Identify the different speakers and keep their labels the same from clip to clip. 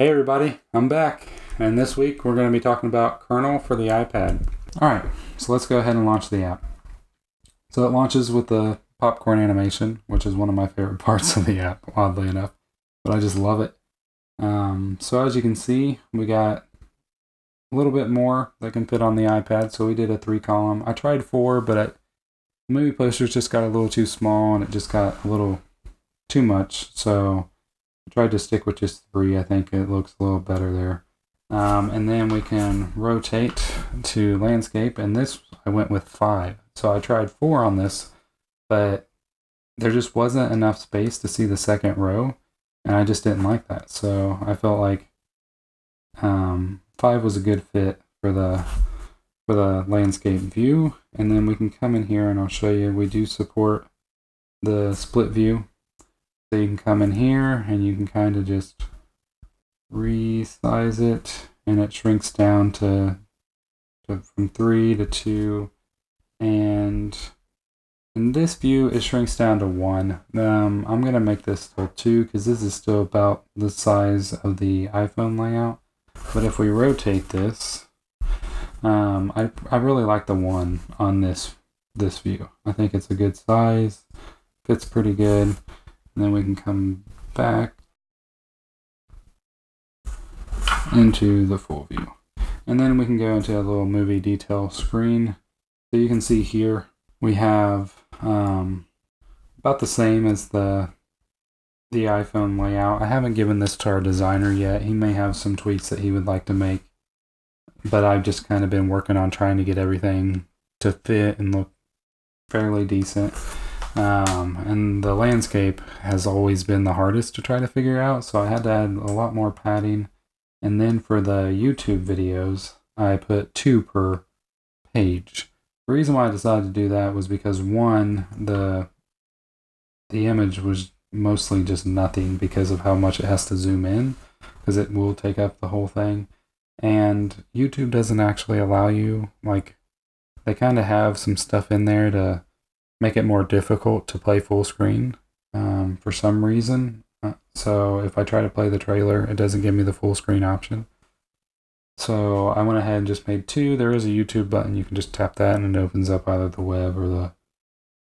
Speaker 1: Hey everybody, I'm back, and this week we're going to be talking about Kernel for the iPad. Alright, so let's go ahead and launch the app. So it launches with the popcorn animation, which is one of my favorite parts of the app, oddly enough, but I just love it. So as you can see, we got a little bit more that can fit on the iPad, so we did a 3-column. I tried 4, but the movie posters just got a little too small, and it just got a little too much, so tried to stick with just 3. I think it looks a little better there. And then we can rotate to landscape, and this I went with 5. So I tried 4 on this, but there just wasn't enough space to see the second row, and I just didn't like that. So I felt like 5 was a good fit for the landscape view. And then we can come in here and I'll show you, we do support the split view. So you can come in here and you can kind of just resize it, and it shrinks down to from 3 to 2, and in this view it shrinks down to 1. I'm going to make this still 2 because this is still about the size of the iPhone layout. But if we rotate this, I really like the 1 on this view. I think it's a good size, fits pretty good. And then we can come back into the full view. And then we can go into a little movie detail screen. So you can see here we have about the same as the iPhone layout. I haven't given this to our designer yet. He may have some tweaks that he would like to make. But I've just kind of been working on trying to get everything to fit and look fairly decent. And the landscape has always been the hardest to try to figure out, so I had to add a lot more padding. And then for the YouTube videos, I put 2 per page. The reason why I decided to do that was because, one, the image was mostly just nothing because of how much it has to zoom in, because it will take up the whole thing. And YouTube doesn't actually allow you, like, they kind of have some stuff in there to make it more difficult to play full screen for some reason. So if I try to play the trailer, it doesn't give me the full screen option. So I went ahead and just made 2. There is a YouTube button. You can just tap that and it opens up either the web or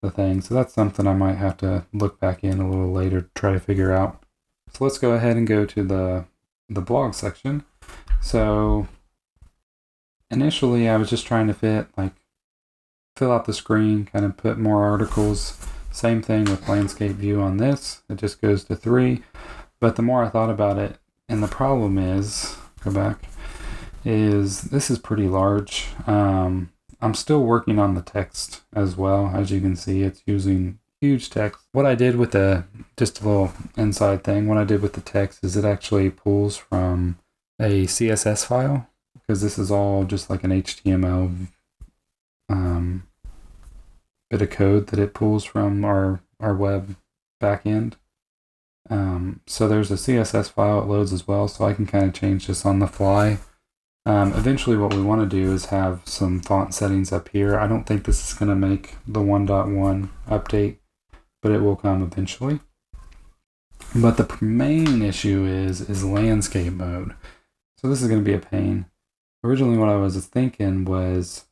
Speaker 1: the thing. So that's something I might have to look back in a little later to try to figure out. So let's go ahead and go to the blog section. So initially I was just trying to fill out the screen, kind of put more articles. Same thing with landscape view on this. It just goes to 3. But the more I thought about it, and the problem is, this is pretty large. I'm still working on the text as well. As you can see, it's using huge text. What I did with just a little inside thing, what I did with the text is it actually pulls from a CSS file, because this is all just like an HTML bit of code that it pulls from our web backend. So there's a CSS file it loads as well, so I can kind of change this on the fly. Eventually what we want to do is have some font settings up here. I don't think this is going to make the 1.1 update, but it will come eventually. But the main issue is landscape mode. So this is going to be a pain. Originally what I was thinking was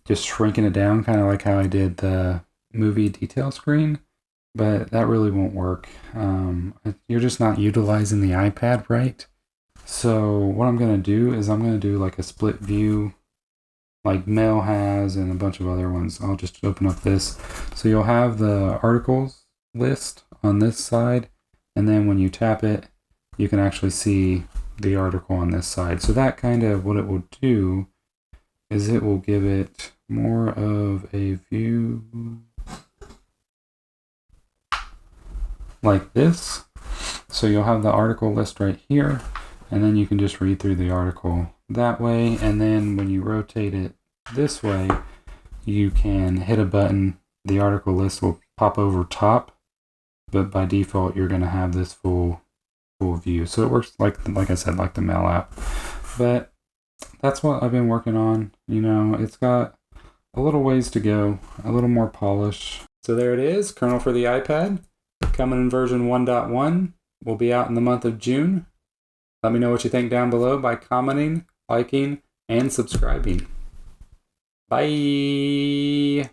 Speaker 1: just shrinking it down, kind of like how I did the movie detail screen, but that really won't work. You're just not utilizing the iPad right. So what I'm going to do is I'm going to do like a split view like Mail has and a bunch of other ones. I'll just open up this. So you'll have the articles list on this side, and then when you tap it, you can actually see the article on this side. So that kind of what it will do is it will give it more of a view like this. So you'll have the article list right here, and then you can just read through the article that way. And then when you rotate it this way, you can hit a button. The article list will pop over top, but by default, you're going to have this full view. So it works like I said, like the Mail app. But that's what I've been working on. It's got a little ways to go, a little more polish. So there it is, Kernel for the iPad, coming in version 1.1. Will be out in the month of June. Let me know what you think down below by commenting, liking, and subscribing. Bye!